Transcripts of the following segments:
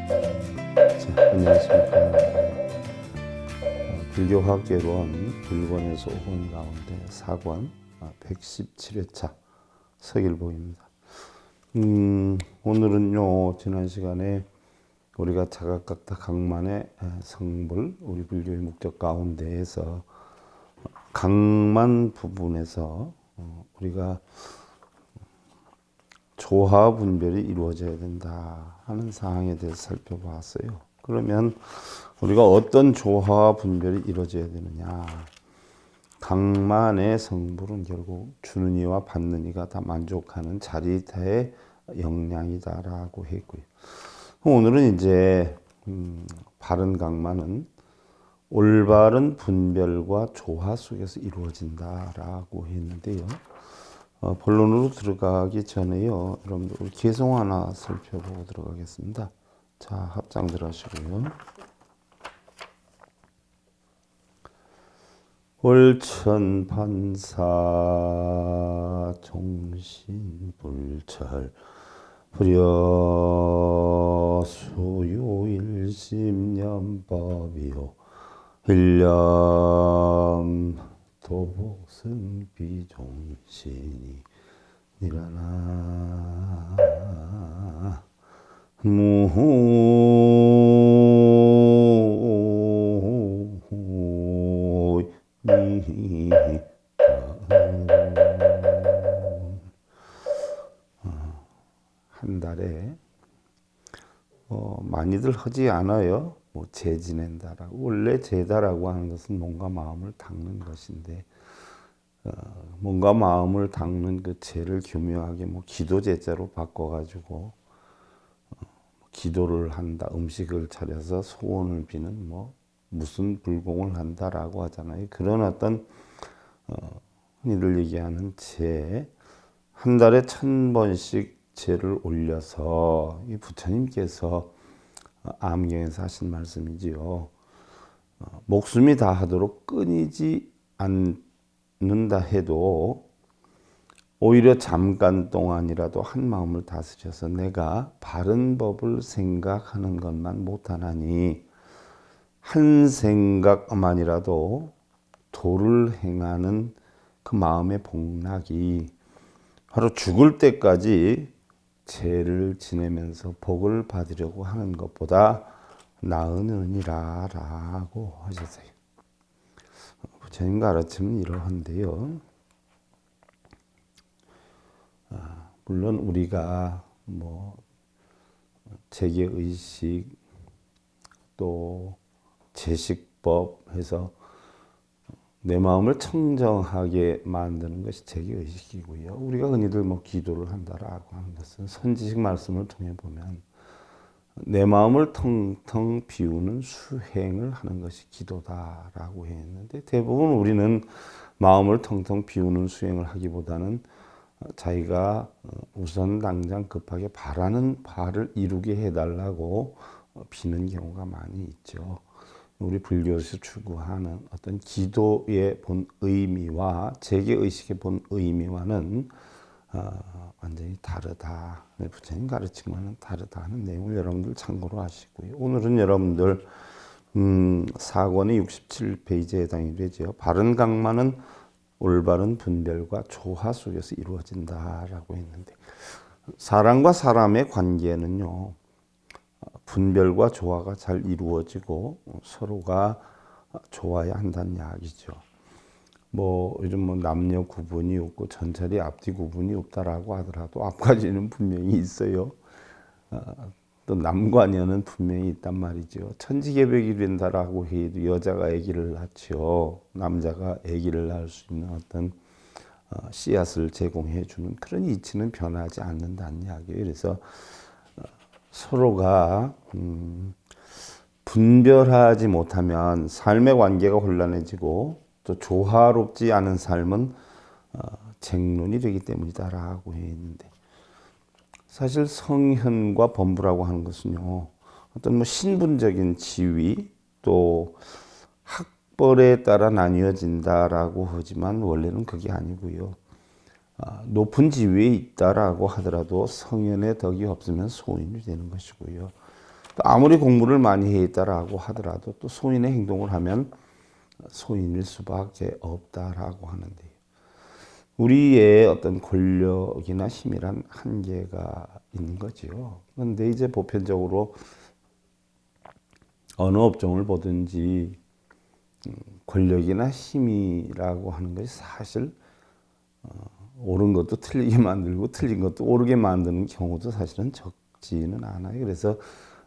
자, 안녕하십니까. 불교화개론 불권에서 5권 가운데 4권 117회차 서길보입니다. 오늘은요, 지난 시간에 우리가 자각각다 각만의 성불, 우리 불교의 목적 가운데에서 각만 부분에서 우리가 조화 분별이 이루어져야 된다 하는 사항에 대해서 살펴봤어요. 그러면 우리가 어떤 조화 분별이 이루어져야 되느냐? 각만의 성불은 결국 주는 이와 받는 이가 다 만족하는 자리타의 역량이다라고 했고요. 오늘은 이제 바른 각만은 올바른 분별과 조화 속에서 이루어진다라고 했는데요. 본론으로 들어가기 전에요, 여러분들 우리 개성 하나 살펴보고 들어가겠습니다. 자, 합장들 하시고요. 월천반사 종신불철 불여수요일심념법이요 일념 도복승 비종신이 니라나 한 달에 많이들 하지 않아요. 뭐 제 지낸다라고. 원래 제다라고 하는 것은 몸과 마음을 닦는 것인데 몸과 마음을 닦는 그 제를 교묘하게 뭐 기도 제자로 바꿔가지고 기도를 한다, 음식을 차려서 소원을 비는 뭐 무슨 불공을 한다라고 하잖아요. 그런 어떤 흔히들 얘기하는 제, 한 달에 1000번씩 제를 올려서 이 부처님께서 암경에서 하신 말씀이지요. 목숨이 다하도록 끊이지 않는다 해도 오히려 잠깐 동안이라도 한 마음을 다스려서 내가 바른 법을 생각하는 것만 못하나니 한 생각만이라도 도를 행하는 그 마음의 복락이 바로 죽을 때까지 죄를 지내면서 복을 받으려고 하는 것보다 나은 은이라고 하셨어요. 부처님 가르침은 이러한데요. 물론 우리가 뭐 재계의식 또 제식법 해서 내 마음을 청정하게 만드는 것이 재계의식이고요. 우리가 흔히들 뭐 기도를 한다라고 하는 것은 선지식 말씀을 통해 보면 내 마음을 텅텅 비우는 수행을 하는 것이 기도다라고 했는데, 대부분 우리는 마음을 텅텅 비우는 수행을 하기보다는 자기가 우선 당장 급하게 바라는 바를 이루게 해달라고 비는 경우가 많이 있죠. 우리 불교에서 추구하는 어떤 기도의 본 의미와 재계의식의 본 의미와는 완전히 다르다. 부처님 가르침과는 다르다는 내용을 여러분들 참고로 하시고요. 오늘은 여러분들 4권의 67페이지에 해당이 되죠. 바른 각만은 올바른 분별과 조화 속에서 이루어진다라고 했는데, 사람과 사람의 관계는요, 분별과 조화가 잘 이루어지고 서로가 좋아야 한다는 이야기죠. 뭐 요즘 뭐 남녀 구분이 없고 전차리 앞뒤 구분이 없다라고 하더라도 앞까지는 분명히 있어요. 또 남과 여는 분명히 있단 말이죠. 천지개벽이 된다라고 해도 여자가 아기를 낳죠. 남자가 아기를 낳을 수 있는 어떤 씨앗을 제공해 주는 그런 이치는 변하지 않는다는 이야기예요. 그래서 서로가 분별하지 못하면 삶의 관계가 혼란해지고 또 조화롭지 않은 삶은 쟁론이 되기 때문이다라고 했는데, 사실 성현과 범부라고 하는 것은요, 어떤 뭐 신분적인 지위 또 학벌에 따라 나뉘어진다라고 하지만 원래는 그게 아니고요. 높은 지위에 있다라고 하더라도 성현의 덕이 없으면 소인이 되는 것이고요. 또 아무리 공부를 많이 해 있다라고 하더라도 또 소인의 행동을 하면 소인일 수밖에 없다라고 하는데요. 우리의 어떤 권력이나 힘이란 한계가 있는 거죠. 그런데 이제 보편적으로 어느 업종을 보든지 권력이나 힘이라고 하는 것이 사실 옳은 것도 틀리게 만들고 틀린 것도 옳게 만드는 경우도 사실은 적지는 않아요. 그래서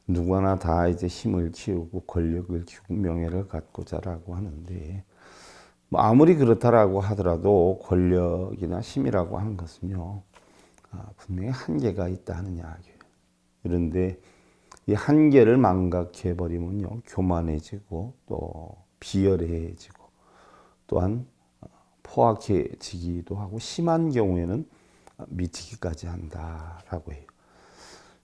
누구나 다 이제 힘을 키우고 권력을 키우고 명예를 갖고자라고 하는데 뭐 아무리 그렇다라고 하더라도 권력이나 힘이라고 하는 것은요 분명히 한계가 있다 하는 이야기예요. 그런데 이 한계를 망각해 버리면요 교만해지고 또 비열해지고 또한 포악해지기도 하고 심한 경우에는 미치기까지 한다라고 해요.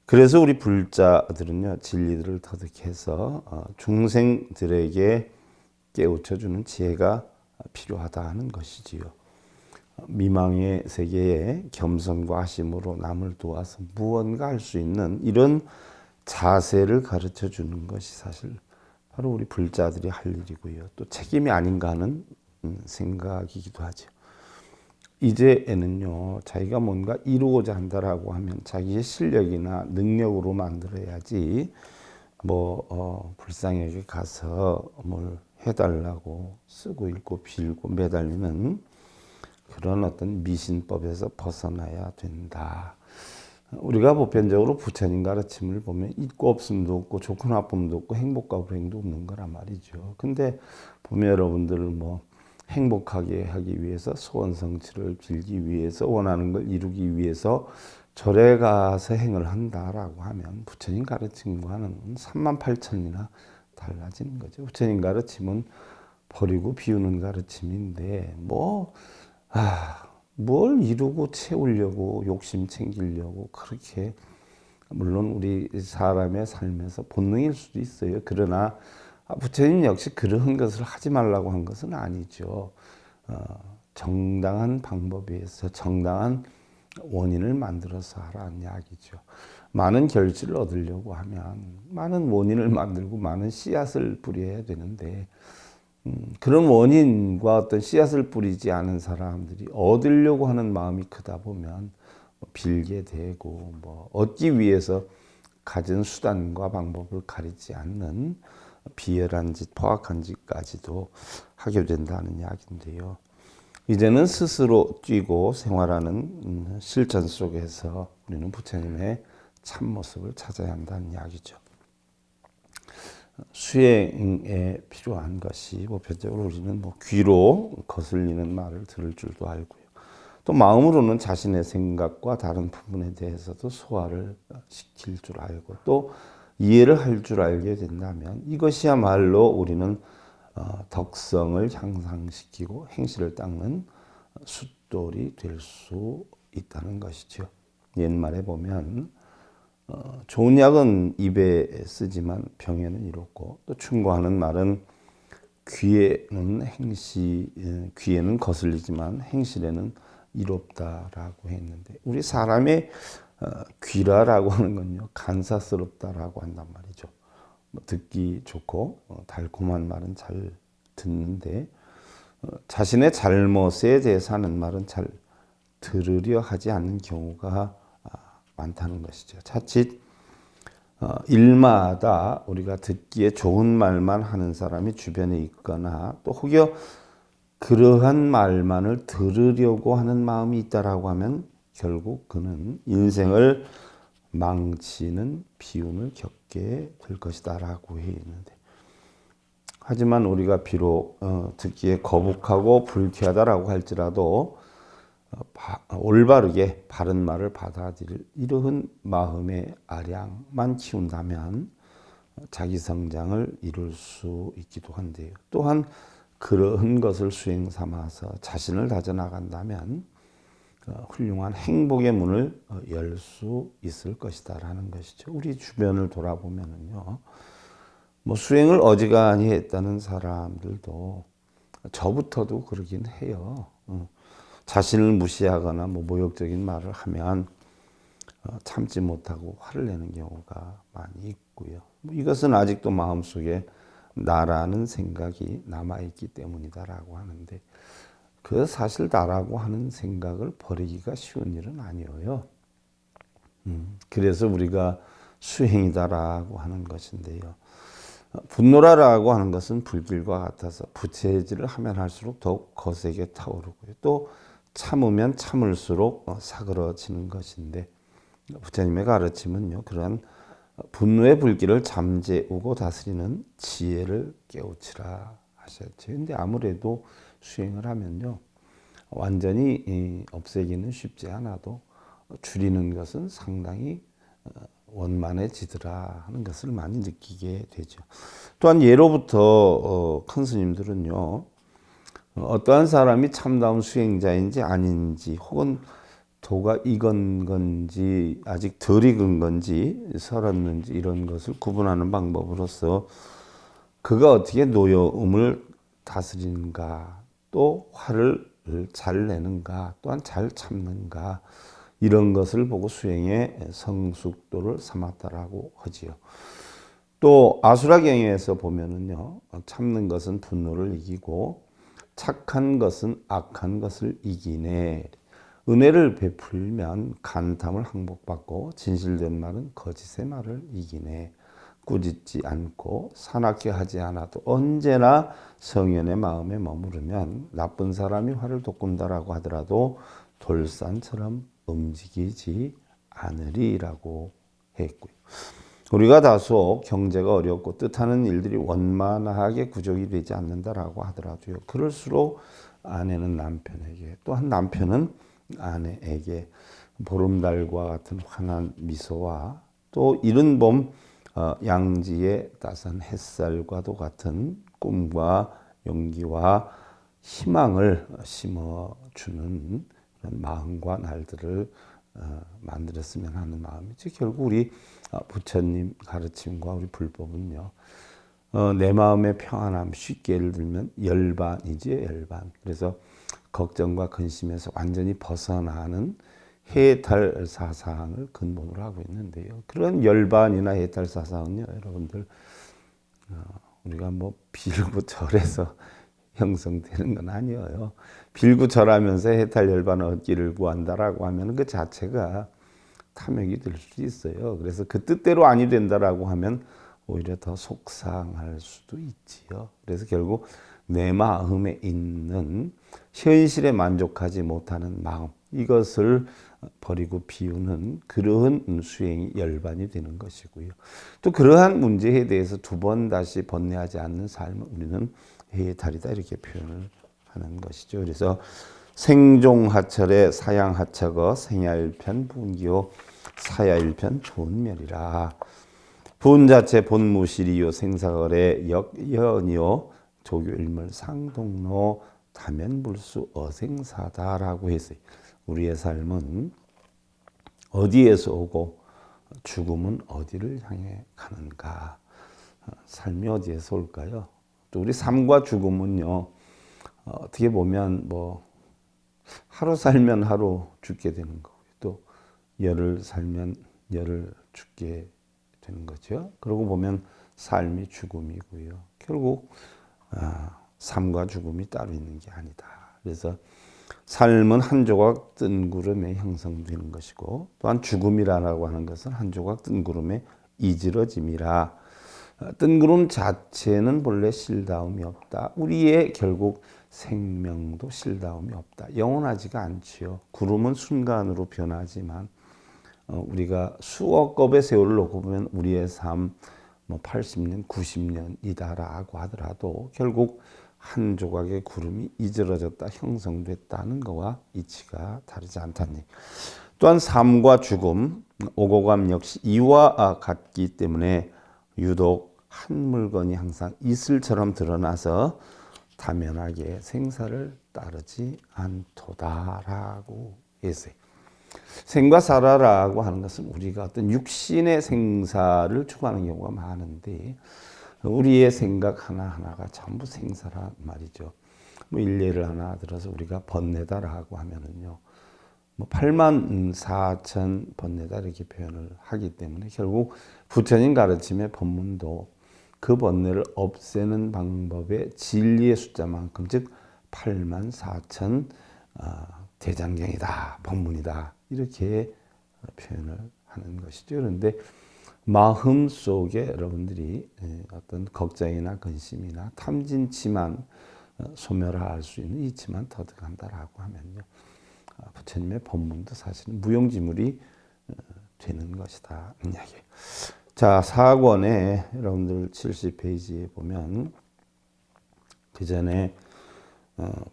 그래서 우리 불자들은요 진리들을 터득해서 중생들에게 깨우쳐주는 지혜가 필요하다 하는 것이지요. 미망의 세계에 겸손과 아심으로 남을 도와서 무언가 할 수 있는 이런 자세를 가르쳐 주는 것이 사실 바로 우리 불자들이 할 일이고요. 또 책임이 아닌가 하는 생각이기도 하죠. 이제는요 자기가 뭔가 이루고자 한다라고 하면 자기의 실력이나 능력으로 만들어야지 불상에게 가서 뭘 해달라고 쓰고 읽고 빌고 매달리는 그런 어떤 미신법에서 벗어나야 된다. 우리가 보편적으로 부처님 가르침을 보면 있고 없음도 없고 좋고 나쁨도 없고 행복과 불행도 없는 거란 말이죠. 근데 보면 여러분들 행복하게 하기 위해서 소원 성취를 빌기 위해서 원하는 걸 이루기 위해서 절에 가서 행을 한다라고 하면 부처님 가르침과는 38,000이나 달라지는 거죠. 부처님 가르침은 버리고 비우는 가르침인데 뭘 이루고 채우려고 욕심 챙기려고 그렇게 물론 우리 사람의 삶에서 본능일 수도 있어요. 그러나 부처님 역시 그런 것을 하지 말라고 한 것은 아니죠. 정당한 방법에 의해서 정당한 원인을 만들어서 하라는 이야기죠. 많은 결실을 얻으려고 하면 많은 원인을 만들고 많은 씨앗을 뿌려야 되는데 그런 원인과 어떤 씨앗을 뿌리지 않은 사람들이 얻으려고 하는 마음이 크다 보면 빌게 되고 얻기 위해서 가진 수단과 방법을 가리지 않는 비열한 짓, 포악한 짓까지도 하게 된다는 이야기인데요. 이제는 스스로 뛰고 생활하는 실천 속에서 우리는 부처님의 참모습을 찾아야 한다는 이야기죠. 수행에 필요한 것이 보편적으로 우리는 귀로 거슬리는 말을 들을 줄도 알고요. 또 마음으로는 자신의 생각과 다른 부분에 대해서도 소화를 시킬 줄 알고 또 이해를 할 줄 알게 된다면 이것이야말로 우리는 덕성을 향상시키고 행실을 닦는 숫돌이 될 수 있다는 것이죠. 옛말에 보면 좋은 약은 입에 쓰지만 병에는 이롭고 또 충고하는 말은 귀에는 거슬리지만 행실에는 이롭다라고 했는데 우리 사람의 귀라라고 하는 건요 간사스럽다라고 한단 말이죠. 듣기 좋고 달콤한 말은 잘 듣는데 자신의 잘못에 대해서 하는 말은 잘 들으려 하지 않는 경우가 많다는 것이죠. 자칫 일마다 우리가 듣기에 좋은 말만 하는 사람이 주변에 있거나 또 혹여 그러한 말만을 들으려고 하는 마음이 있다라고 하면 결국 그는 인생을 망치는 비움을 겪게 될 것이다 라고 해 있는데 하지만 우리가 비록 듣기에 거북하고 불쾌하다라고 할지라도 올바르게 바른 말을 받아들일 이러한 마음의 아량만 키운다면 자기 성장을 이룰 수 있기도 한데요. 또한 그런 것을 수행 삼아서 자신을 다져나간다면 훌륭한 행복의 문을 열 수 있을 것이다 라는 것이죠. 우리 주변을 돌아보면은요. 수행을 어지간히 했다는 사람들도 저부터도 그러긴 해요. 자신을 무시하거나 모욕적인 말을 하면 참지 못하고 화를 내는 경우가 많이 있고요. 이것은 아직도 마음속에 나라는 생각이 남아있기 때문이다라고 하는데 그 사실 나라고 하는 생각을 버리기가 쉬운 일은 아니에요. 그래서 우리가 수행이다라고 하는 것인데요. 분노라고 하는 것은 불길과 같아서 부채질을 하면 할수록 더욱 거세게 타오르고요. 또 참으면 참을수록 사그러지는 것인데 부처님의 가르침은요. 그러한 분노의 불길을 잠재우고 다스리는 지혜를 깨우치라 하셨죠. 근데 아무래도 수행을 하면요. 완전히 없애기는 쉽지 않아도 줄이는 것은 상당히 원만해지더라 하는 것을 많이 느끼게 되죠. 또한 예로부터 큰 스님들은요. 어떠한 사람이 참다운 수행자인지 아닌지 혹은 도가 익은 건지 아직 덜 익은 건지 설었는지 이런 것을 구분하는 방법으로서 그가 어떻게 노여움을 다스리는가 또 화를 잘 내는가 또한 잘 참는가 이런 것을 보고 수행의 성숙도를 삼았다라고 하지요. 또 아수라경에서 보면은요. 참는 것은 분노를 이기고 착한 것은 악한 것을 이기네. 은혜를 베풀면 간탐을 항복받고 진실된 말은 거짓의 말을 이기네. 꾸짖지 않고 사납게 하지 않아도 언제나 성현의 마음에 머무르면 나쁜 사람이 화를 돋군다라고 하더라도 돌산처럼 움직이지 않으리라고 했고요. 우리가 다소 경제가 어렵고 뜻하는 일들이 원만하게 구족이 되지 않는다라고 하더라도요. 그럴수록 아내는 남편에게 또한 남편은 아내에게 보름달과 같은 환한 미소와 또 이른 봄 양지의 따스한 햇살과도 같은 꿈과 용기와 희망을 심어주는 그런 마음과 날들을 만들었으면 하는 마음이죠. 결국 우리 부처님 가르침과 우리 불법은요. 내 마음의 평안함, 쉽게 예를 들면 열반이지 열반. 그래서 걱정과 근심에서 완전히 벗어나는 해탈 사상을 근본으로 하고 있는데요. 그런 열반이나 해탈 사상은요, 여러분들 우리가 뭐 빌고 절해서 형성되는 건 아니에요. 빌고 절하면서 해탈 열반 얻기를 구한다라고 하면 그 자체가 탐욕이 될 수 있어요. 그래서 그 뜻대로 아니 된다라고 하면 오히려 더 속상할 수도 있지요. 그래서 결국 내 마음에 있는 현실에 만족하지 못하는 마음 이것을 버리고 비우는 그러한 수행이 열반이 되는 것이고요. 또 그러한 문제에 대해서 두 번 다시 번뇌하지 않는 삶을 우리는 해탈이다 이렇게 표현을 하는 것이죠. 그래서 생종하철의 사양하처거 생야일편 분기요 사야일편 좋은멸이라. 분자체 본무실이요 생사거래 역연이요 조교일물 상동로 다면불수 어생사다라고 했어요. 우리의 삶은 어디에서 오고 죽음은 어디를 향해 가는가? 삶이 어디에서 올까요? 또 우리 삶과 죽음은요. 어떻게 보면 뭐 하루 살면 하루 죽게 되는 거고요. 또 열을 살면 열을 죽게 되는 거죠. 그러고 보면 삶이 죽음이고요. 결국 삶과 죽음이 따로 있는 게 아니다. 그래서 삶은 한 조각 뜬 구름에 형성되는 것이고 또한 죽음이라고 하는 것은 한 조각 뜬 구름에 이지러짐이라. 뜬 구름 자체는 본래 실다움이 없다. 우리의 결국 생명도 실다움이 없다. 영원하지가 않지요. 구름은 순간으로 변하지만 우리가 수억 겁의 세월을 놓고 보면 우리의 삶 80년, 90년이다라고 하더라도 결국 한 조각의 구름이 이지러졌다, 형성됐다는 것과 이치가 다르지 않다니. 또한 삶과 죽음, 오고감 역시 이와 같기 때문에 유독 한 물건이 항상 이슬처럼 드러나서 다면하게 생사를 따르지 않도다라고 했어요. 생과 사라라고 하는 것은 우리가 어떤 육신의 생사를 추구하는 경우가 많은데 우리의 생각 하나하나가 전부 생사란 말이죠. 뭐 일례를 하나 들어서 우리가 번뇌다라고 하면은요. 뭐 8만 4천 번뇌다 이렇게 표현을 하기 때문에 결국 부처님 가르침의 법문도 그 번뇌를 없애는 방법의 진리의 숫자만큼 즉 8만 4천 대장경이다, 법문이다 이렇게 표현을 하는 것이죠. 그런데 마음 속에 여러분들이 어떤 걱정이나 근심이나 탐진치만 소멸할 수 있는 이치만 터득한다라고 하면요, 부처님의 법문도 사실은 무용지물이 되는 것이다 이야기예요. 자, 4권에 여러분들 70페이지에 보면 그 전에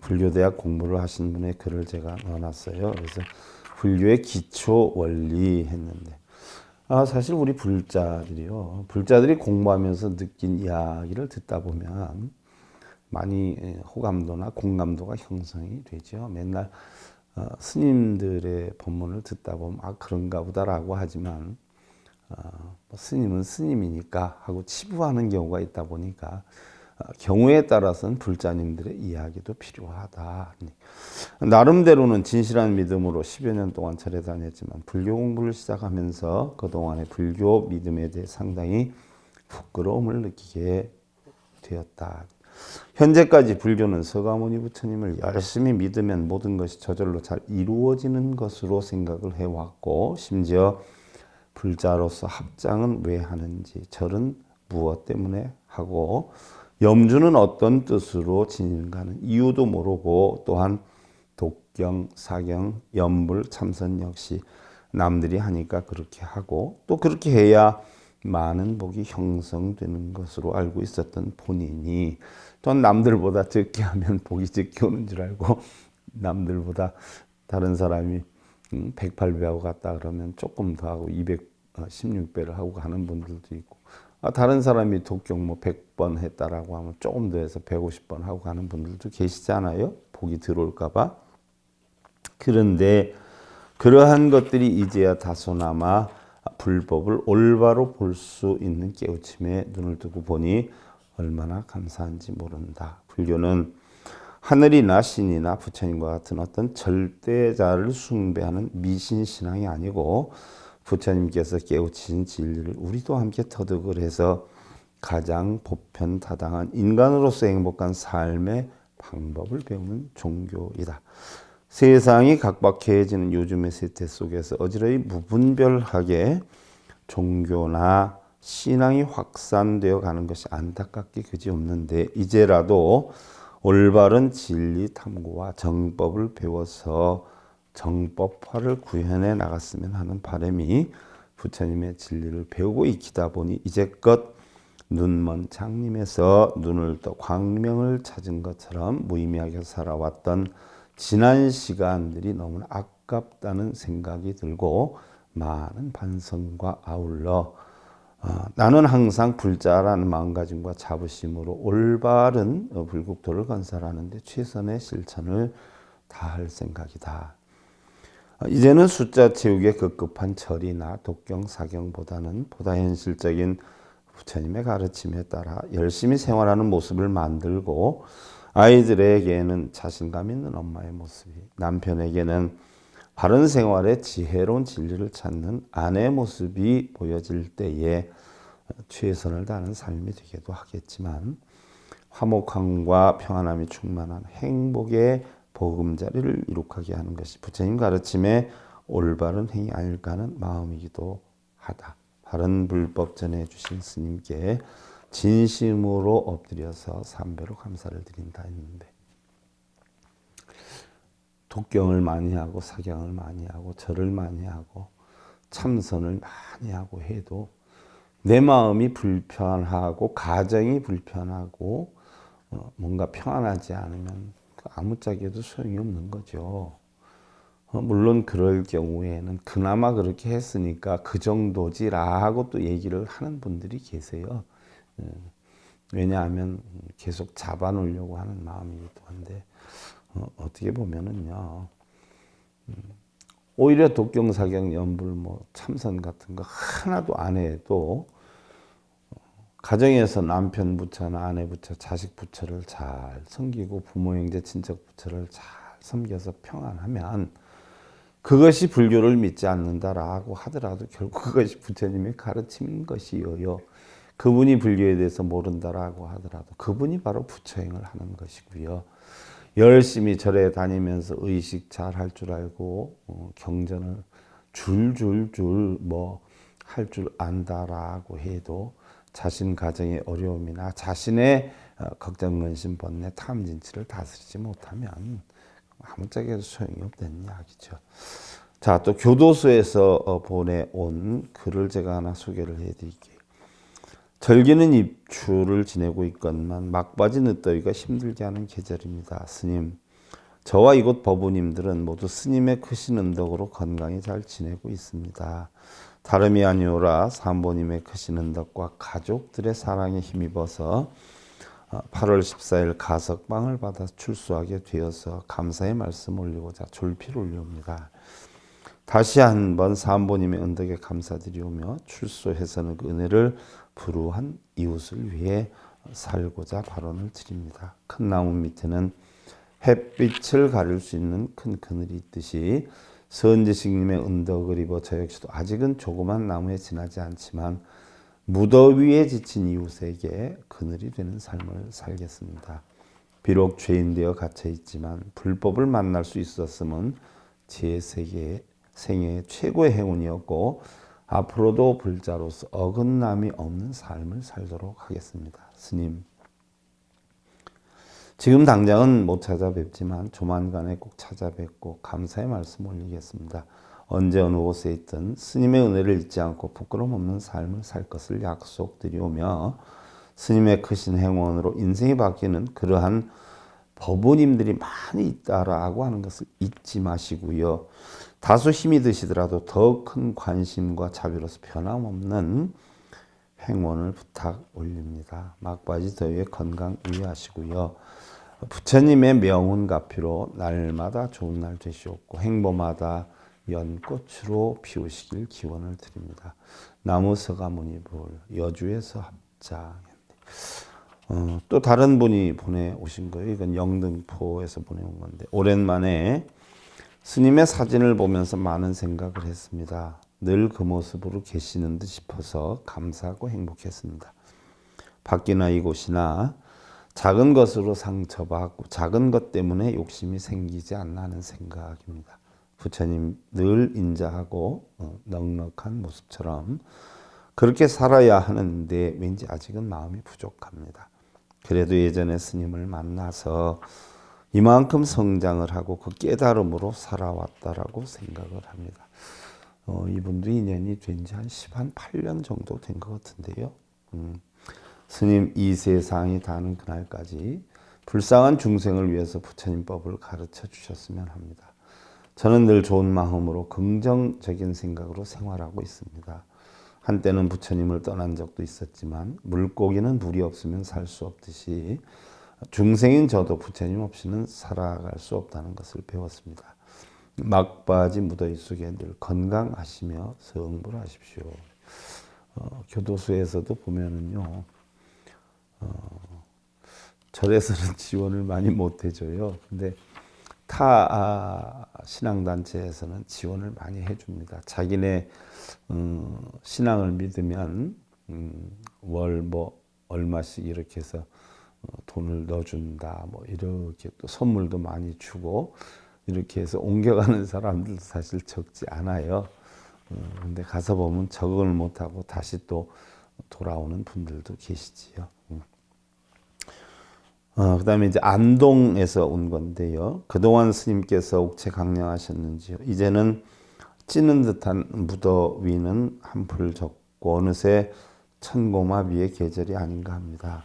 불교대학 공부를 하신 분의 글을 제가 넣어놨어요. 그래서 불교의 기초 원리 했는데, 사실 우리 불자들이 공부하면서 느낀 이야기를 듣다 보면 많이 호감도나 공감도가 형성이 되죠. 맨날 스님들의 법문을 듣다 보면 그런가 보다라고 하지만 뭐 스님은 스님이니까 하고 치부하는 경우가 있다 보니까 경우에 따라서는 불자님들의 이야기도 필요하다. 나름대로는 진실한 믿음으로 10여 년 동안 절에 다녔지만 불교 공부를 시작하면서 그동안의 불교 믿음에 대해 상당히 부끄러움을 느끼게 되었다. 현재까지 불교는 서가모니 부처님을 열심히 믿으면 모든 것이 저절로 잘 이루어지는 것으로 생각을 해왔고, 심지어 불자로서 합장은 왜 하는지, 절은 무엇 때문에 하고, 염주는 어떤 뜻으로 지니는가는 이유도 모르고, 또한 독경, 사경, 염불, 참선 역시 남들이 하니까 그렇게 하고, 또 그렇게 해야 많은 복이 형성되는 것으로 알고 있었던 본인이 또한 남들보다 적게 하면 복이 적게 오는 줄 알고, 남들보다 다른 사람이 108배하고 갔다 그러면 조금 더 하고 216배를 하고 가는 분들도 있고, 다른 사람이 독경 뭐 100번 했다라고 하면 조금 더 해서 150번 하고 가는 분들도 계시잖아요. 복이 들어올까 봐. 그런데 그러한 것들이 이제야 다소나마 불법을 올바로 볼 수 있는 깨우침에 눈을 뜨고 보니 얼마나 감사한지 모른다. 불교는 하늘이나 신이나 부처님과 같은 어떤 절대자를 숭배하는 미신신앙이 아니고, 부처님께서 깨우치신 진리를 우리도 함께 터득을 해서 가장 보편타당한 인간으로서 행복한 삶의 방법을 배우는 종교이다. 세상이 각박해지는 요즘의 세태 속에서 어지러이 무분별하게 종교나 신앙이 확산되어 가는 것이 안타깝게 그지없는데, 이제라도 올바른 진리 탐구와 정법을 배워서 정법화를 구현해 나갔으면 하는 바람이 부처님의 진리를 배우고 익히다 보니 이제껏 눈먼 장님에서 눈을 떠 광명을 찾은 것처럼 무의미하게 살아왔던 지난 시간들이 너무나 아깝다는 생각이 들고, 많은 반성과 아울러 나는 항상 불자라는 마음가짐과 자부심으로 올바른 불국토를 건설하는 데 최선의 실천을 다할 생각이다. 이제는 숫자 채우기에 급급한 절이나 독경, 사경보다는 보다 현실적인 부처님의 가르침에 따라 열심히 생활하는 모습을 만들고, 아이들에게는 자신감 있는 엄마의 모습이, 남편에게는 바른 생활에 지혜로운 진리를 찾는 아내의 모습이 보여질 때에 최선을 다하는 삶이 되기도 하겠지만, 화목함과 평안함이 충만한 행복의 보금자리를 이룩하게 하는 것이 부처님 가르침의 올바른 행위 아닐까 하는 마음이기도 하다. 바른 불법 전해주신 스님께 진심으로 엎드려서 삼배로 감사를 드린다 했는데, 독경을 많이 하고 사경을 많이 하고 절을 많이 하고 참선을 많이 하고 해도 내 마음이 불편하고 가정이 불편하고 뭔가 평안하지 않으면 아무짝에도 소용이 없는 거죠. 물론 그럴 경우에는 그나마 그렇게 했으니까 그 정도지라고 또 얘기를 하는 분들이 계세요. 왜냐하면 계속 잡아놓으려고 하는 마음이기도 한데, 어떻게 보면은요, 오히려 독경, 사경, 염불, 뭐 참선 같은 거 하나도 안 해도 가정에서 남편 부처나 아내 부처, 자식 부처를 잘 섬기고 부모, 형제, 친척 부처를 잘 섬겨서 평안하면 그것이 불교를 믿지 않는다라고 하더라도 결국 그것이 부처님의 가르침인 것이요. 그분이 불교에 대해서 모른다라고 하더라도 그분이 바로 부처행을 하는 것이고요. 열심히 절에 다니면서 의식 잘 할 줄 알고 경전을 줄줄줄 뭐 할 줄 안다라고 해도 자신 가정의 어려움이나 자신의 걱정, 근심, 번뇌, 탐, 진치를 다스리지 못하면 아무짝에도 소용이 없다는 이야기죠. 자, 또 교도소에서 보내온 글을 제가 하나 소개를 해드릴게요. 절기는 입추를 지내고 있건만 막바지 늦더위가 힘들게 하는 계절입니다. 스님, 저와 이곳 법우님들은 모두 스님의 크신 은덕으로 건강히 잘 지내고 있습니다. 다름이 아니오라 삼보님의 크신 은덕과 가족들의 사랑에 힘입어서 8월 14일 가석방을 받아 출소하게 되어서 감사의 말씀 올리고자 졸피를 올려옵니다. 다시 한번 삼보님의 은덕에 감사드리오며 출소해서는 그 은혜를 불우한 이웃을 위해 살고자 발언을 드립니다. 큰 나무 밑에는 햇빛을 가릴 수 있는 큰 그늘이 있듯이 선지식님의 은덕을 입어 저 역시도 아직은 조그만 나무에 지나지 않지만 무더위에 지친 이웃에게 그늘이 되는 삶을 살겠습니다. 비록 죄인되어 갇혀 있지만 불법을 만날 수 있었음은 제 생애의 최고의 행운이었고 앞으로도 불자로서 어긋남이 없는 삶을 살도록 하겠습니다. 스님, 지금 당장은 못 찾아뵙지만 조만간에 꼭 찾아뵙고 감사의 말씀 올리겠습니다. 언제 어느 곳에 있든 스님의 은혜를 잊지 않고 부끄럼 없는 삶을 살 것을 약속드리오며 스님의 크신 행원으로 인생이 바뀌는 그러한 법우님들이 많이 있다라고 하는 것을 잊지 마시고요. 다소 힘이 드시더라도 더 큰 관심과 자비로서 변함없는 행원을 부탁 올립니다. 막바지 더위에 건강 유의하시고요. 부처님의 명운가피로 날마다 좋은 날 되시옵고 행보마다 연꽃으로 피우시길 기원을 드립니다. 나무 서가모니불 여주에서 합장. 또 다른 분이 보내오신 거예요. 이건 영등포에서 보내온 건데 오랜만에 스님의 사진을 보면서 많은 생각을 했습니다. 늘 그 모습으로 계시는 듯 싶어서 감사하고 행복했습니다. 밖이나 이곳이나 작은 것으로 상처받고 작은 것 때문에 욕심이 생기지 않나 하는 생각입니다. 부처님 늘 인자하고 넉넉한 모습처럼 그렇게 살아야 하는데 왠지 아직은 마음이 부족합니다. 그래도 예전에 스님을 만나서 이만큼 성장을 하고 그 깨달음으로 살아왔다라고 생각을 합니다. 이분도 인연이 된 지 한 8년 정도 된 것 같은데요. 스님 이 세상이 다는 그날까지 불쌍한 중생을 위해서 부처님 법을 가르쳐 주셨으면 합니다. 저는 늘 좋은 마음으로 긍정적인 생각으로 생활하고 있습니다. 한때는 부처님을 떠난 적도 있었지만 물고기는 물이 없으면 살 수 없듯이 중생인 저도 부처님 없이는 살아갈 수 없다는 것을 배웠습니다. 막바지 무더위 속에 늘 건강하시며 성불하십시오. 교도소에서도 보면은요, 절에서는 지원을 많이 못 해줘요. 근데 타 신앙단체에서는 지원을 많이 해줍니다. 자기네 신앙을 믿으면 월 뭐 얼마씩 이렇게 해서 돈을 넣어준다. 뭐 이렇게 또 선물도 많이 주고 이렇게 해서 옮겨가는 사람들도 사실 적지 않아요. 근데 가서 보면 적응을 못하고 다시 또 돌아오는 분들도 계시지요. 그다음에 이제 안동에서 온 건데요. 그동안 스님께서 옥체 강령하셨는지요. 이제는 찌는 듯한 무더위는 한풀 졌고 어느새 천고마비의 계절이 아닌가 합니다.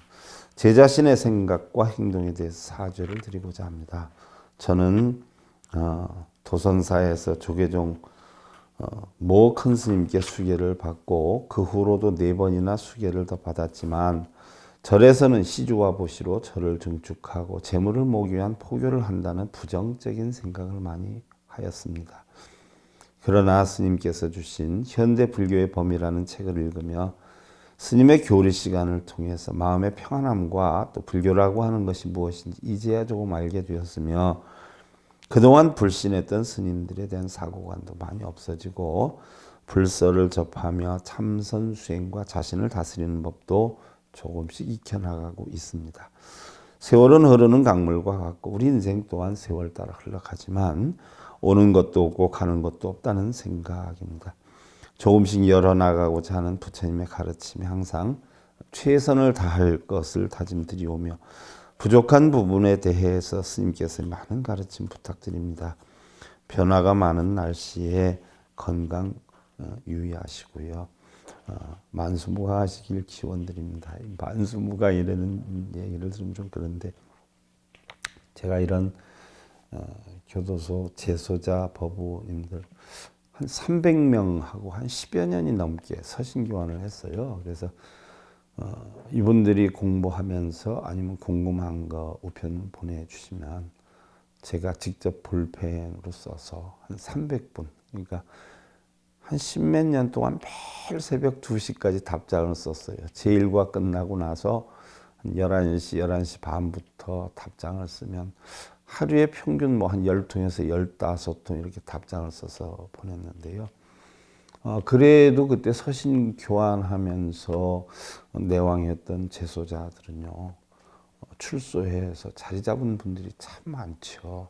제 자신의 생각과 행동에 대해서 사죄를 드리고자 합니다. 저는 도선사에서 조계종 모 큰 스님께 수계를 받고 그 후로도 4번이나 수계를 더 받았지만 절에서는 시주와 보시로 저를 증축하고 재물을 모으기 위한 포교를 한다는 부정적인 생각을 많이 하였습니다. 그러나 스님께서 주신 현대 불교의 범이라는 책을 읽으며 스님의 교리 시간을 통해서 마음의 평안함과 또 불교라고 하는 것이 무엇인지 이제야 조금 알게 되었으며 그동안 불신했던 스님들에 대한 사고관도 많이 없어지고 불서를 접하며 참선 수행과 자신을 다스리는 법도 조금씩 익혀나가고 있습니다. 세월은 흐르는 강물과 같고 우리 인생 또한 세월 따라 흘러가지만 오는 것도 없고 가는 것도 없다는 생각입니다. 조금씩 열어나가고자 하는 부처님의 가르침에 항상 최선을 다할 것을 다짐드리오며 부족한 부분에 대해서 스님께서 많은 가르침 부탁드립니다. 변화가 많은 날씨에 건강 유의하시고요. 만수무강하시길 기원드립니다. 만수무강이라는 얘기를 들으면 좀 그런데 제가 이런 교도소 재소자 법우님들 한 300명하고 한 10여 년이 넘게 서신교환을 했어요. 그래서 이분들이 공부하면서 아니면 궁금한 거 우편 보내주시면 제가 직접 볼펜으로 써서 한 300분, 그러니까 한 10몇 년 동안 매일 새벽 2시까지 답장을 썼어요. 제1과 끝나고 나서 한 11시, 11시 반부터 답장을 쓰면 하루에 평균 뭐 한 10통에서 15통 이렇게 답장을 써서 보냈는데요. 그래도 그때 서신 교환하면서 내왕했던 재소자들은요, 출소해서 자리 잡은 분들이 참 많죠.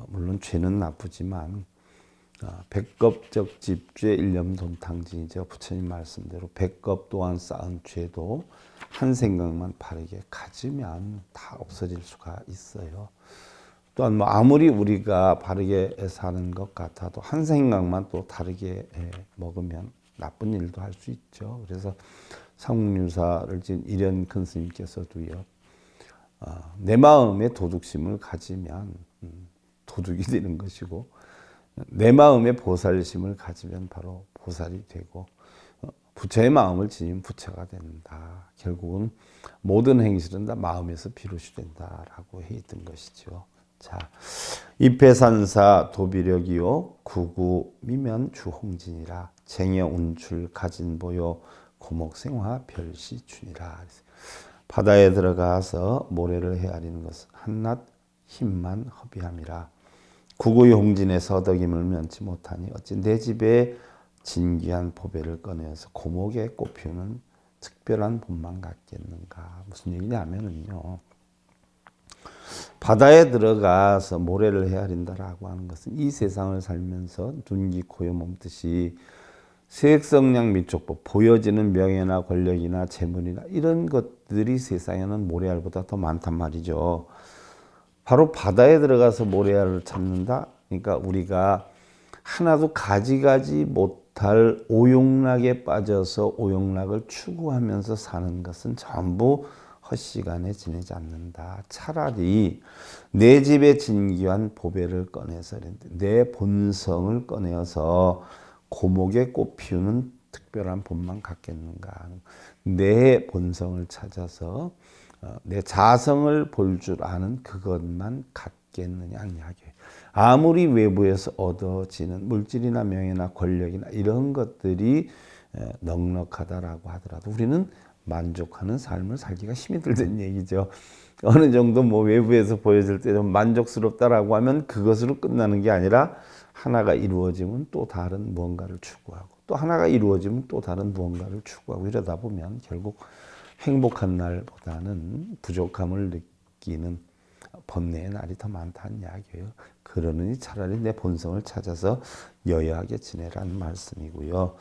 물론 죄는 나쁘지만 백겁적 집죄 일념돈탕진이죠. 부처님 말씀대로 백겁 또한 쌓은 죄도 한 생각만 바르게 가지면 다 없어질 수가 있어요. 또한 뭐 아무리 우리가 바르게 사는 것 같아도 한 생각만 또 다르게 먹으면 나쁜 일도 할 수 있죠. 그래서 상문유사를 지은 이련큰 스님께서도요, 내 마음에 도둑심을 가지면 도둑이 되는 것이고 내 마음에 보살심을 가지면 바로 보살이 되고 부처의 마음을 지니면 부처가 된다. 결국은 모든 행실은 다 마음에서 비롯이 된다라고 해 있던 것이죠. 자, 입회산사 도비력이요 구구미면 주홍진이라 쟁여 운출 가진보요 고목생화 별시춘이라. 바다에 들어가서 모래를 헤아리는 것은 한낱 힘만 허비함이라. 구구의 홍진에 서덕임을 면치 못하니 어찌 내 집에 진귀한 보배를 꺼내서 고목에 꽃피우는 특별한 본만 갖겠는가. 무슨 얘기냐면은요, 바다에 들어가서 모래를 헤아린다라고 하는 것은 이 세상을 살면서 눈기 코여 몸뜻이 색성량 미촉법, 보여지는 명예나 권력이나 재물이나 이런 것들이 세상에는 모래알보다 더 많단 말이죠. 바로 바다에 들어가서 모래알을 찾는다. 그러니까 우리가 하나도 가지가지 못할 오용락에 빠져서 오용락을 추구하면서 사는 것은 전부 헛시간에 지내지 않는다. 차라리 내 집에 진귀한 보배를 꺼내서 내 본성을 꺼내어서 고목에 꽃 피우는 특별한 본만 갖겠는가. 내 본성을 찾아서 내 자성을 볼 줄 아는 그것만 갖겠느냐 하는 이야기예요. 아무리 외부에서 얻어지는 물질이나 명예나 권력이나 이런 것들이 넉넉하다라고 하더라도 우리는 만족하는 삶을 살기가 힘이 들다는 얘기죠. 어느 정도 뭐 외부에서 보여질 때 좀 만족스럽다라고 하면 그것으로 끝나는 게 아니라 하나가 이루어지면 또 다른 무언가를 추구하고 또 하나가 이루어지면 또 다른 무언가를 추구하고 이러다 보면 결국 행복한 날보다는 부족함을 느끼는 번뇌의 날이 더 많다는 이야기예요. 그러느니 차라리 내 본성을 찾아서 여야하게 지내라는 말씀이고요.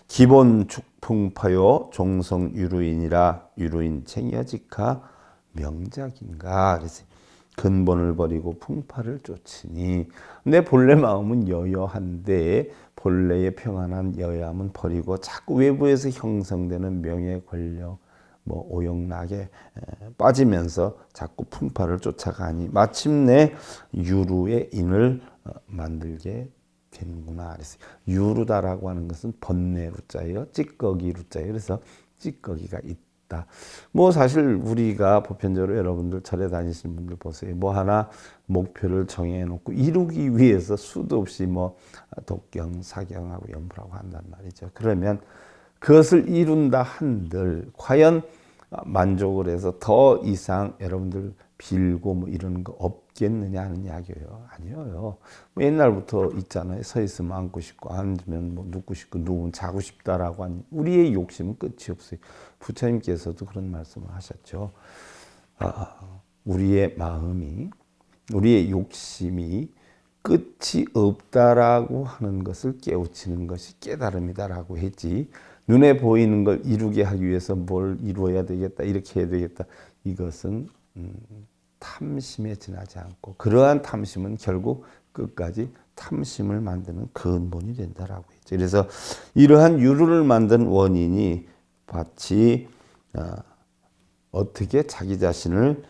기본 축풍파요 종성 유루인이라 유루인 챙여직하 명작인가. 그래서 근본을 버리고 풍파를 쫓으니 내 본래 마음은 여여한데 본래의 평안한 여야함은 버리고 자꾸 외부에서 형성되는 명예 권력 뭐 오용락에 빠지면서 자꾸 풍파를 쫓아가니 마침내 유루의 인을 만들게 되는구나. 그래서 유루다라고 하는 것은 번뇌루자예요. 찌꺼기 루자예요. 그래서 찌꺼기가 있다. 뭐 사실 우리가 보편적으로 여러분들 절에 다니시는 분들 보세요. 뭐 하나 목표를 정해놓고 이루기 위해서 수도 없이 뭐 독경, 사경하고 연불하고 한단 말이죠. 그러면 그것을 이룬다 한들 과연 만족을 해서 더 이상 여러분들 빌고 뭐 이런 거 없겠느냐 하는 이야기예요. 아니에요. 뭐 옛날부터 있잖아요. 서 있으면 앉고 싶고 앉으면 뭐 눕고 싶고 누우면 자고 싶다라고 하는 우리의 욕심은 끝이 없어요. 부처님께서도 그런 말씀을 하셨죠. 우리의 마음이 우리의 욕심이 끝이 없다라고 하는 것을 깨우치는 것이 깨달음이다라고 했지. 눈에 보이는 걸 이루게 하기 위해서 뭘 이루어야 되겠다, 이렇게 해야 되겠다. 이것은 탐심에 지나지 않고 그러한 탐심은 결국 끝까지 탐심을 만드는 근본이 된다라고 했죠. 그래서 이러한 유를 만든 원인이 마치 어떻게 자기 자신을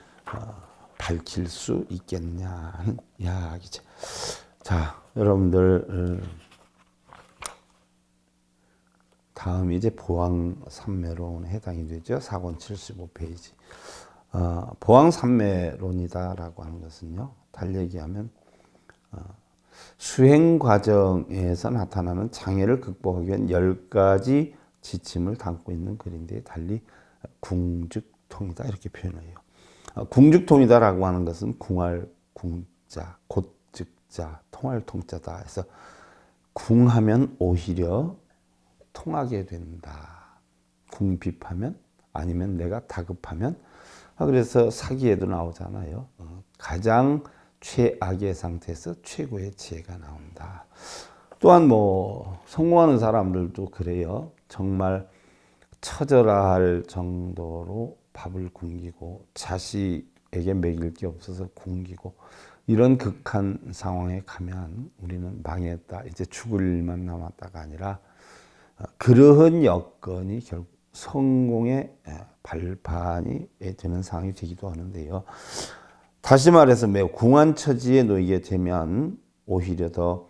밝힐 수 있겠냐는 이야기죠. 자, 여러분들 다음 이제 보왕산매론에 해당이 되죠. 4권 75페이지. 보왕산매론이다라고 하는 것은요. 달리 얘기하면 수행 과정에서 나타나는 장애를 극복하기 위한 10가지 지침을 담고 있는 글인데 달리 궁즉통이다 이렇게 표현해요. 궁즉통이다라고 하는 것은 궁할 궁자, 곧즉자, 통할 통자다 해서 궁하면 오히려 통하게 된다. 궁핍하면 아니면 내가 다급하면 그래서 사기에도 나오잖아요. 가장 최악의 상태에서 최고의 지혜가 나온다. 또한 뭐 성공하는 사람들도 그래요. 정말 처절할 정도로 밥을 굶기고 자식에게 먹일 게 없어서 굶기고 이런 극한 상황에 가면 우리는 망했다. 이제 죽을 일만 남았다가 아니라 그러한 여건이 결국 성공의 발판이 되는 상황이 되기도 하는데요. 다시 말해서 매우 궁한 처지에 놓이게 되면 오히려 더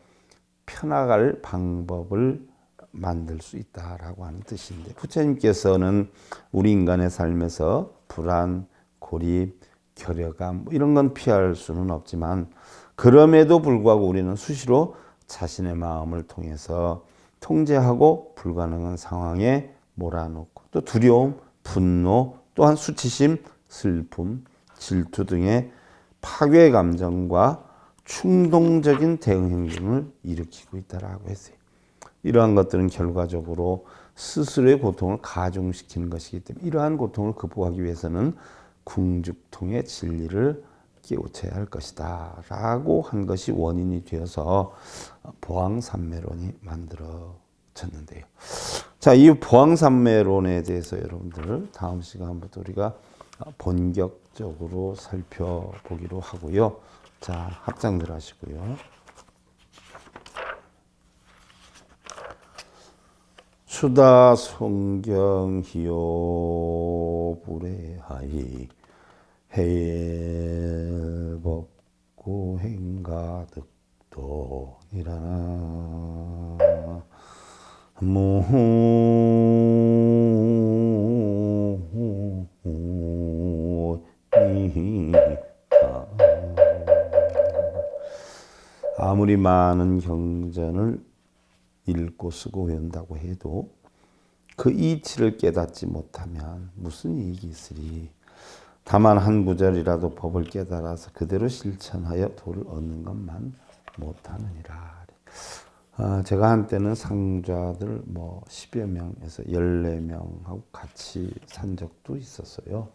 편나갈 방법을 만들 수 있다라고 하는 뜻인데 부처님께서는 우리 인간의 삶에서 불안, 고립, 결여감 이런 건 피할 수는 없지만 그럼에도 불구하고 우리는 수시로 자신의 마음을 통해서 통제하고 불가능한 상황에 몰아넣고 또 두려움, 분노, 또한 수치심, 슬픔, 질투 등의 파괴 감정과 충동적인 대응 행동을 일으키고 있다라고 했어요. 이러한 것들은 결과적으로 스스로의 고통을 가중시키는 것이기 때문에 이러한 고통을 극복하기 위해서는 궁즉통의 진리를 깨우쳐야 할 것이다 라고 한 것이 원인이 되어서 보왕산매론이 만들어졌는데요. 자, 이 보왕산매론에 대해서 여러분들 다음 시간부터 우리가 본격적으로 살펴보기로 하고요. 자, 합장들 하시고요. 수다 성경희요 불의하이 해법고 행가득도니라 아무리 많은 경전을 읽고 쓰고 외운다고 해도 그 이치를 깨닫지 못하면 무슨 이익이 있으리. 다만 한 구절이라도 법을 깨달아서 그대로 실천하여 도를 얻는 것만 못하느니라. 제가 한때는 상좌들 뭐 10여 명에서 14명하고 같이 산 적도 있었어요.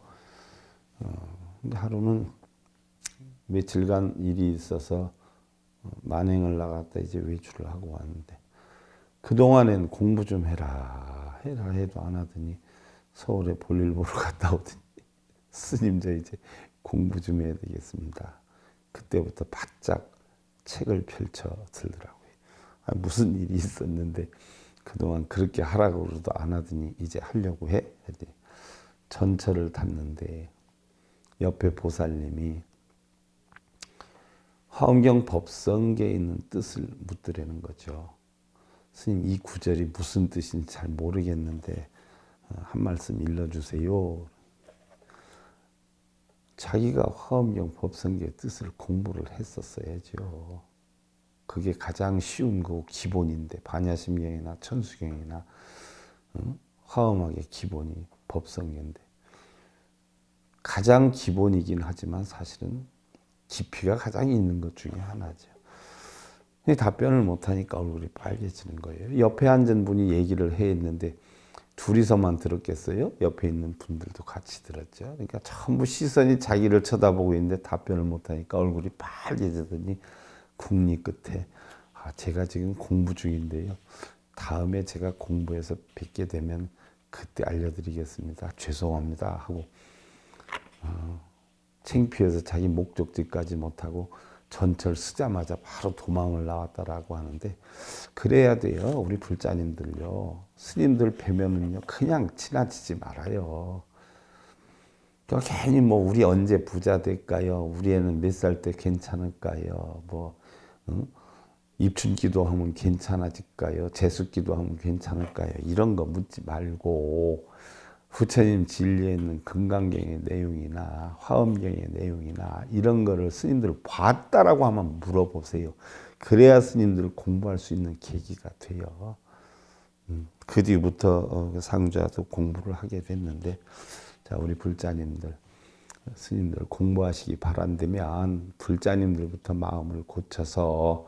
근데 하루는 며칠간 일이 있어서 만행을 나갔다 이제 외출을 하고 왔는데 그동안엔 공부 좀 해라 해도 안 하더니 서울에 볼일 보러 갔다 오더니 스님 저 이제 공부 좀 해야 되겠습니다. 그때부터 바짝 책을 펼쳐 들더라고요. 무슨 일이 있었는데 그동안 그렇게 하라고 그러도 안 하더니 이제 하려고 해? 전철을 탔는데 옆에 보살님이 화엄경 법성계에 있는 뜻을 묻더라는 거죠. 스님 이 구절이 무슨 뜻인지 잘 모르겠는데 한 말씀 일러주세요. 자기가 화엄경 법성계의 뜻을 공부를 했었어야죠. 그게 가장 쉬운 거고 기본인데 반야심경이나 천수경이나 화엄학의 기본이 법성계인데 가장 기본이긴 하지만 사실은 깊이가 가장 있는 것 중에 하나죠. 답변을 못하니까 얼굴이 빨개지는 거예요. 옆에 앉은 분이 얘기를 해 있는데 둘이서만 들었겠어요? 옆에 있는 분들도 같이 들었죠. 그러니까 전부 시선이 자기를 쳐다보고 있는데 답변을 못하니까 얼굴이 빨개지더니 국리 끝에 제가 지금 공부 중인데요. 다음에 제가 공부해서 뵙게 되면 그때 알려드리겠습니다. 죄송합니다 하고 창피해서 자기 목적지까지 못하고 전철 쓰자마자 바로 도망을 나왔다라고 하는데 그래야 돼요. 우리 불자님들요. 스님들 뵈면은요 그냥 지나치지 말아요. 괜히 뭐 우리 언제 부자 될까요? 우리 애는 몇 살 때 괜찮을까요? 뭐 입춘기도 하면 괜찮아질까요? 재수기도 하면 괜찮을까요? 이런 거 묻지 말고 부처님 진리에 있는 금강경의 내용이나 화엄경의 내용이나 이런 거를 스님들 봤다라고 한번 물어보세요. 그래야 스님들 공부할 수 있는 계기가 돼요. 그 뒤부터 상주와도 공부를 하게 됐는데 자 우리 불자님들 스님들 공부하시기 바란다면 불자님들부터 마음을 고쳐서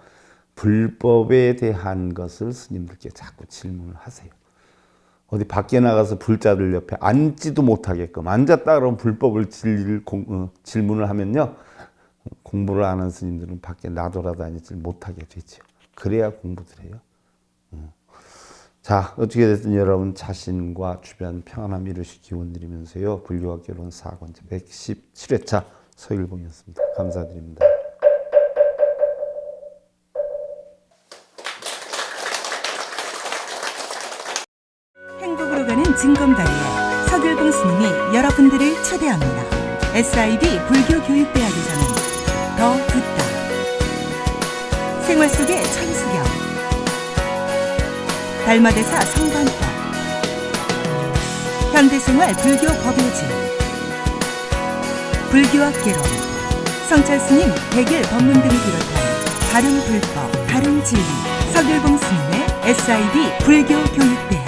불법에 대한 것을 스님들께 자꾸 질문을 하세요. 어디 밖에 나가서 불자들 옆에 앉지도 못하게끔 앉았다 그러면 불법을 질문을 하면요 공부를 안 하는 스님들은 밖에 나돌아다니지 못하게 되죠. 그래야 공부들 해요. 자 어떻게 됐든 여러분 자신과 주변 평안함 이루시 기원 드리면서요 불교와 결혼 4권제 117회차 서일봉이었습니다. 감사드립니다. 행복으로 가는 징검다리에 서길봉 스님이 여러분들을 초대합니다. SIB 불교교육대학에서는 더 듣다, 생활 속의 천수경, 달마대사 성관법, 현대생활 불교 법요지, 불교학 개론, 성찰스님 백일 법문 등을 비롯한 다른 불법, 다른 진리, 서길봉 스님의 SIB 불교교육대학